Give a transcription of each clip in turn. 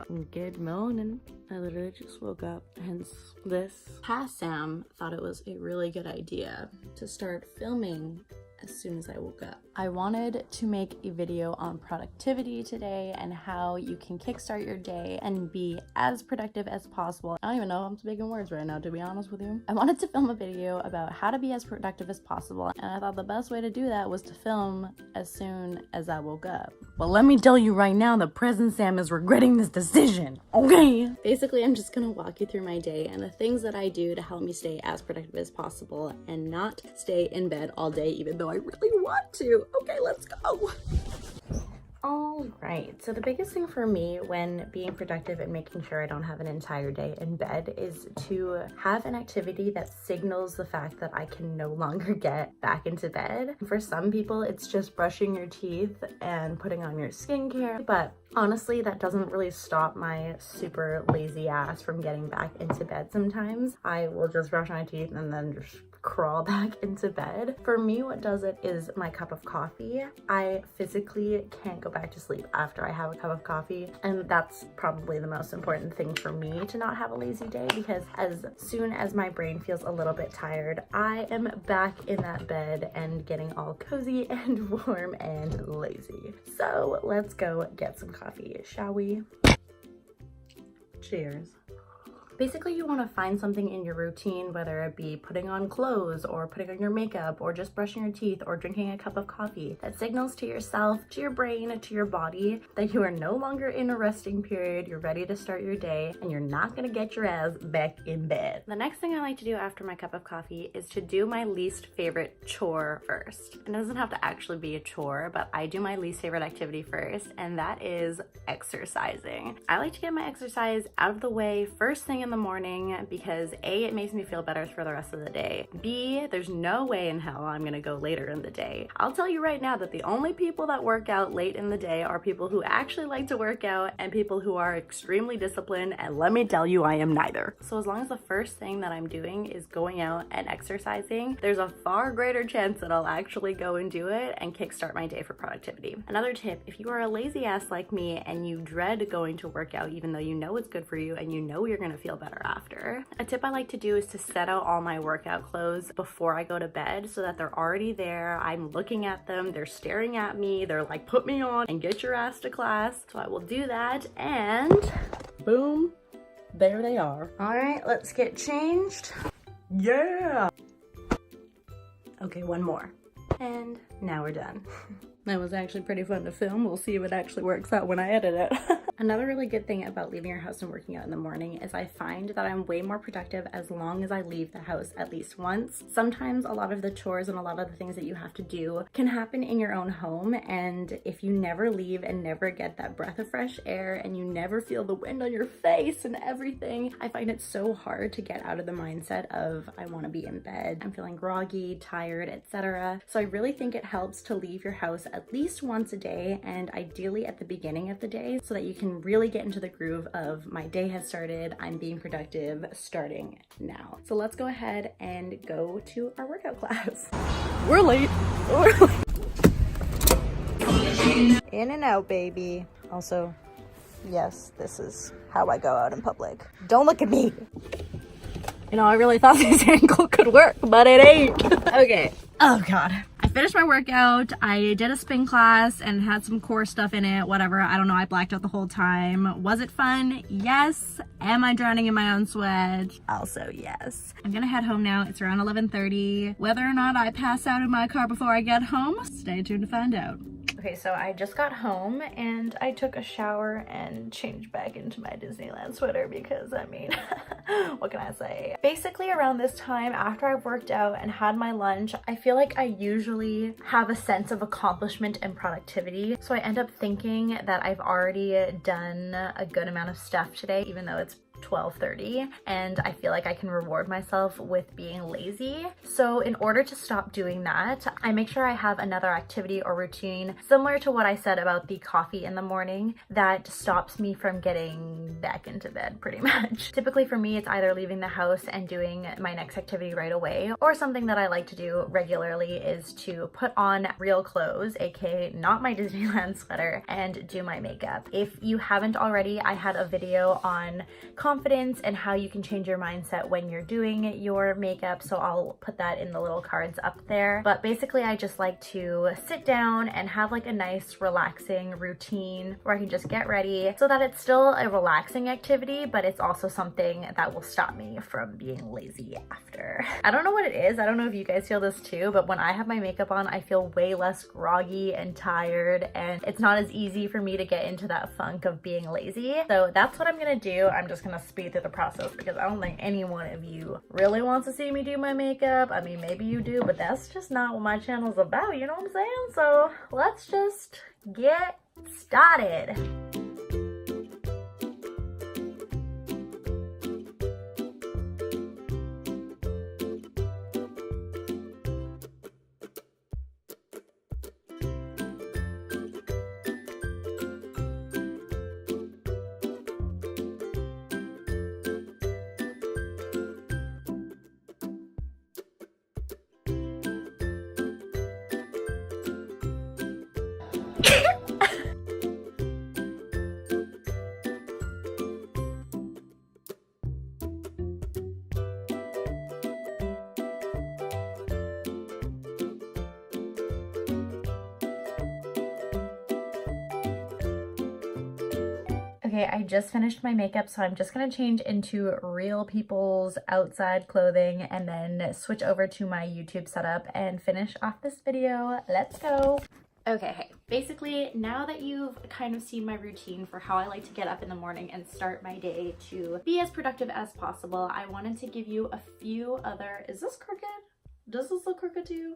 Good morning. I literally just woke up, hence this. Past Sam thought it was a really good idea to start filming as soon as I woke up. I wanted to make a video on productivity today and how you can kickstart your day and be as productive as possible. I don't even know if I'm speaking words right now, to be honest with you. I wanted to film a video about how to be as productive as possible, and I thought the best way to do that was to film as soon as I woke up. Well, let me tell you right now, the present Sam is regretting this decision, okay? Basically, I'm just gonna walk you through my day and the things that I do to help me stay as productive as possible and not stay in bed all day, even though I really want to. Okay, let's go. All right, so the biggest thing for me when being productive and making sure I don't have an entire day in bed is to have an activity that signals the fact that I can no longer get back into bed. For some people, it's just brushing your teeth and putting on your skincare, but honestly, that doesn't really stop my super lazy ass from getting back into bed sometimes. I will just brush my teeth and then just crawl back into bed. For me, what does it is my cup of coffee. I physically can't go back to sleep after I have a cup of coffee, and that's probably the most important thing for me to not have a lazy day, because as soon as my brain feels a little bit tired, I am back in that bed and getting all cozy and warm and lazy. So let's go get some coffee, shall we? Cheers. Basically, you want to find something in your routine, whether it be putting on clothes or putting on your makeup or just brushing your teeth or drinking a cup of coffee, that signals to yourself, to your brain, to your body that you are no longer in a resting period, you're ready to start your day, and you're not going to get your ass back in bed. The next thing I like to do after my cup of coffee is to do my least favorite chore first. It doesn't have to actually be a chore, but I do my least favorite activity first, and that is exercising. I like to get my exercise out of the way first thing in the morning because A, it makes me feel better for the rest of the day. B, there's no way in hell I'm gonna go later in the day. I'll tell you right now that the only people that work out late in the day are people who actually like to work out and people who are extremely disciplined, and let me tell you, I am neither. So as long as the first thing that I'm doing is going out and exercising, there's a far greater chance that I'll actually go and do it and kickstart my day for productivity. Another tip, if you are a lazy ass like me and you dread going to work out even though you know it's good for you and you know you're gonna feel better after, a tip I like to do is to set out all my workout clothes before I go to bed so that they're already there. I'm looking at them, they're staring at me, they're like, put me on and get your ass to class. So I will do that, and boom, there they are. All right, let's get changed. Yeah. Okay, one more. And now we're done. That was actually pretty fun to film. We'll see if it actually works out when I edit it. Another really good thing about leaving your house and working out in the morning is I find that I'm way more productive as long as I leave the house at least once. Sometimes a lot of the chores and a lot of the things that you have to do can happen in your own home, and if you never leave and never get that breath of fresh air and you never feel the wind on your face and everything, I find it so hard to get out of the mindset of I want to be in bed, I'm feeling groggy, tired, etc. So I really think it helps to leave your house at least once a day, and ideally at the beginning of the day, so that you can really get into the groove of my day has started, I'm being productive starting now. So let's go ahead and go to our workout class. We're late. In and out, baby. Also, yes, this is how I go out in public. Don't look at me. You know, I really thought this angle could work, but it ain't. Okay. Oh God. I finished my workout. I did a spin class and had some core stuff in it, whatever. I don't know. I blacked out the whole time. Was it fun? Yes. Am I drowning in my own sweat? Also, yes. I'm gonna head home now. It's around 11:30. Whether or not I pass out in my car before I get home, stay tuned to find out. Okay, so I just got home and I took a shower and changed back into my Disneyland sweater because, I mean, what can I say? Basically around this time, after I've worked out and had my lunch, I feel like I usually have a sense of accomplishment and productivity. So I end up thinking that I've already done a good amount of stuff today, even though it's 12:30, and I feel like I can reward myself with being lazy. So in order to stop doing that, I make sure I have another activity or routine similar to what I said about the coffee in the morning that stops me from getting back into bed pretty much. Typically for me, it's either leaving the house and doing my next activity right away, or something that I like to do regularly is to put on real clothes, aka not my Disneyland sweater, and do my makeup. If you haven't already, I had a video on confidence and how you can change your mindset when you're doing your makeup, so I'll put that in the little cards up there. But basically I just like to sit down and have like a nice relaxing routine where I can just get ready so that it's still a relaxing activity, but it's also something that will stop me from being lazy after. I don't know what it is, I don't know if you guys feel this too, but when I have my makeup on, I feel way less groggy and tired, and it's not as easy for me to get into that funk of being lazy. So that's what I'm gonna do. I'm just gonna speed through the process because I don't think any one of you really wants to see me do my makeup. I mean, maybe you do, but that's just not what my channel's about, you know what I'm saying? So let's just get started. Okay, I just finished my makeup, so I'm just gonna change into real people's outside clothing and then switch over to my YouTube setup and finish off this video. Let's go. Okay, hey, basically now that you've kind of seen my routine for how I like to get up in the morning and start my day to be as productive as possible, I wanted to give you a few other, is this crooked? Does this look crooked to you?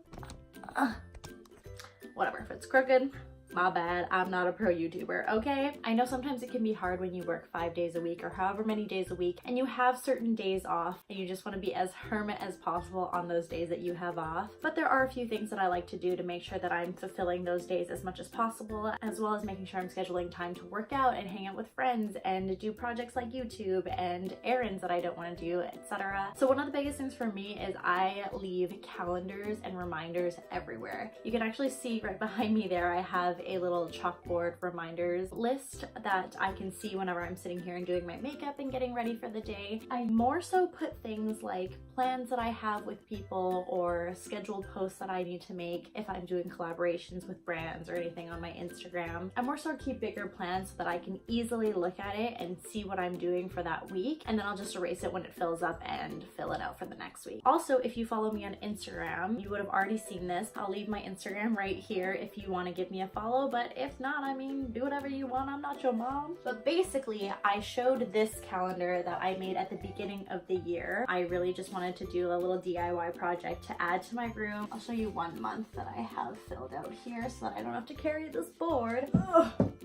Whatever, if it's crooked, my bad, I'm not a pro YouTuber, okay? I know sometimes it can be hard when you work 5 days a week or however many days a week and you have certain days off and you just want to be as hermit as possible on those days that you have off. But there are a few things that I like to do to make sure that I'm fulfilling those days as much as possible, as well as making sure I'm scheduling time to work out and hang out with friends and do projects like YouTube and errands that I don't want to do, etc. So one of the biggest things for me is I leave calendars and reminders everywhere. You can actually see right behind me there, I have a little chalkboard reminders list that I can see whenever I'm sitting here and doing my makeup and getting ready for the day. I more so put things like plans that I have with people or scheduled posts that I need to make if I'm doing collaborations with brands or anything on my Instagram. I more so keep bigger plans so that I can easily look at it and see what I'm doing for that week, and then I'll just erase it when it fills up and fill it out for the next week. Also, if you follow me on Instagram, you would have already seen this. I'll leave my Instagram right here if you want to give me a follow, but if not, I mean, do whatever you want, I'm not your mom. But basically, I showed this calendar that I made at the beginning of the year. I really just wanted to do a little DIY project to add to my room. I'll show you 1 month that I have filled out here so that I don't have to carry this board.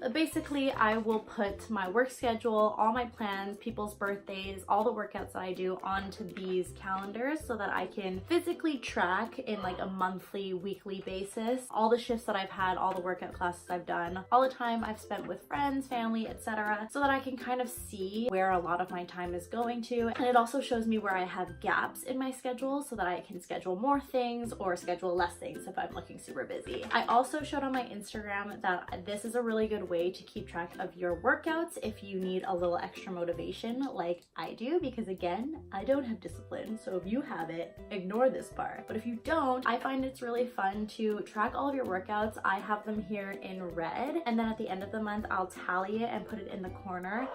But basically, I will put my work schedule, all my plans, people's birthdays, all the workouts that I do onto these calendars so that I can physically track in like a monthly, weekly basis all the shifts that I've had, all the workout classes I've done, all the time I've spent with friends, family, etc., so that I can kind of see where a lot of my time is going to. And it also shows me where I have gaps in my schedule so that I can schedule more things or schedule less things if I'm looking super busy. I also showed on my Instagram that this is a really good way to keep track of your workouts if you need a little extra motivation like I do, because again, I don't have discipline, so if you have it, ignore this part. But if you don't, I find it's really fun to track all of your workouts. I have them here in red, and then at the end of the month I'll tally it and put it in the corner.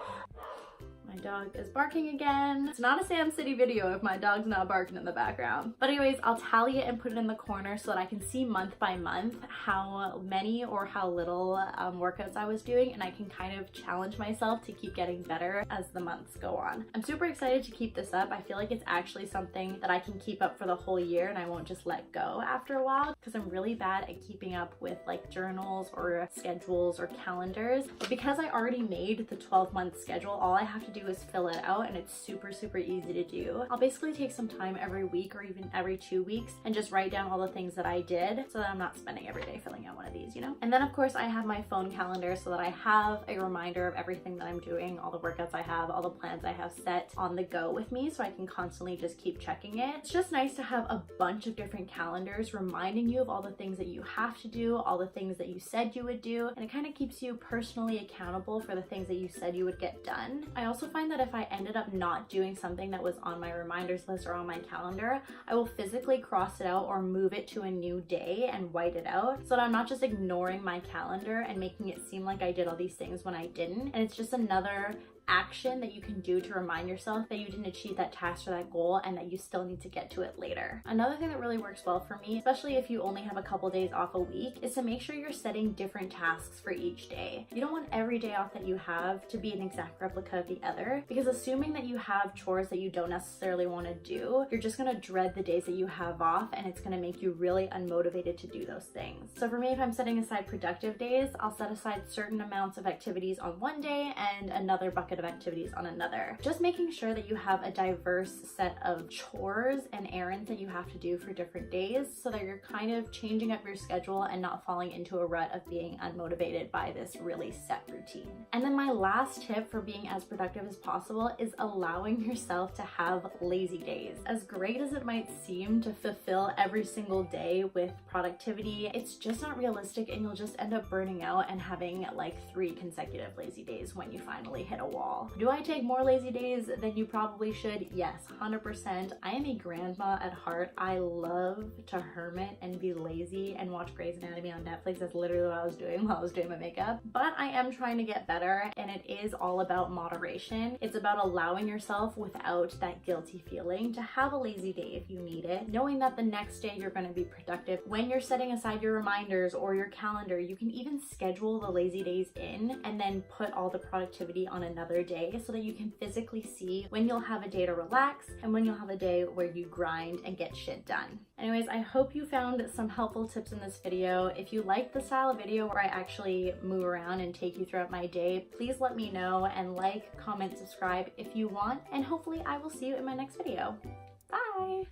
My dog is barking again. It's not a Samcity video if my dog's not barking in the background. But anyways, I'll tally it and put it in the corner so that I can see month by month how many or how little workouts I was doing, and I can kind of challenge myself to keep getting better as the months go on. I'm super excited to keep this up. I feel like it's actually something that I can keep up for the whole year and I won't just let go after a while, because I'm really bad at keeping up with like journals or schedules or calendars. But because I already made the 12-month schedule, all I have to do do is fill it out, and it's super easy to do. I'll basically take some time every week or even every 2 weeks and just write down all the things that I did so that I'm not spending every day filling out one of these, you know? And then of course I have my phone calendar so that I have a reminder of everything that I'm doing, all the workouts I have, all the plans I have set on the go with me, so I can constantly just keep checking it. It's just nice to have a bunch of different calendars reminding you of all the things that you have to do, all the things that you said you would do, and it kind of keeps you personally accountable for the things that you said you would get done. I also find that if I ended up not doing something that was on my reminders list or on my calendar, I will physically cross it out or move it to a new day and white it out so that I'm not just ignoring my calendar and making it seem like I did all these things when I didn't. And it's just another action that you can do to remind yourself that you didn't achieve that task or that goal and that you still need to get to it later. Another thing that really works well for me, especially if you only have a couple days off a week, is to make sure you're setting different tasks for each day. You don't want every day off that you have to be an exact replica of the other, because assuming that you have chores that you don't necessarily want to do, you're just going to dread the days that you have off, and it's going to make you really unmotivated to do those things. So for me, if I'm setting aside productive days, I'll set aside certain amounts of activities on one day and another bucket of activities on another. Just making sure that you have a diverse set of chores and errands that you have to do for different days so that you're kind of changing up your schedule and not falling into a rut of being unmotivated by this really set routine. And then my last tip for being as productive as possible is allowing yourself to have lazy days. As great as it might seem to fulfill every single day with productivity, it's just not realistic, and you'll just end up burning out and having like 3 consecutive lazy days when you finally hit a wall. Do I take more lazy days than you probably should? Yes, 100%. I am a grandma at heart. I love to hermit and be lazy and watch Grey's Anatomy on Netflix. That's literally what I was doing while I was doing my makeup. But I am trying to get better, and it is all about moderation. It's about allowing yourself, without that guilty feeling, to have a lazy day if you need it, knowing that the next day you're going to be productive. When you're setting aside your reminders or your calendar, you can even schedule the lazy days in and then put all the productivity on another day so that you can physically see when you'll have a day to relax and when you'll have a day where you grind and get shit done. Anyways, I hope you found some helpful tips in this video. If you like the style of video where I actually move around and take you throughout my day, please let me know, and like, comment, subscribe if you want, and hopefully I will see you in my next video. Bye!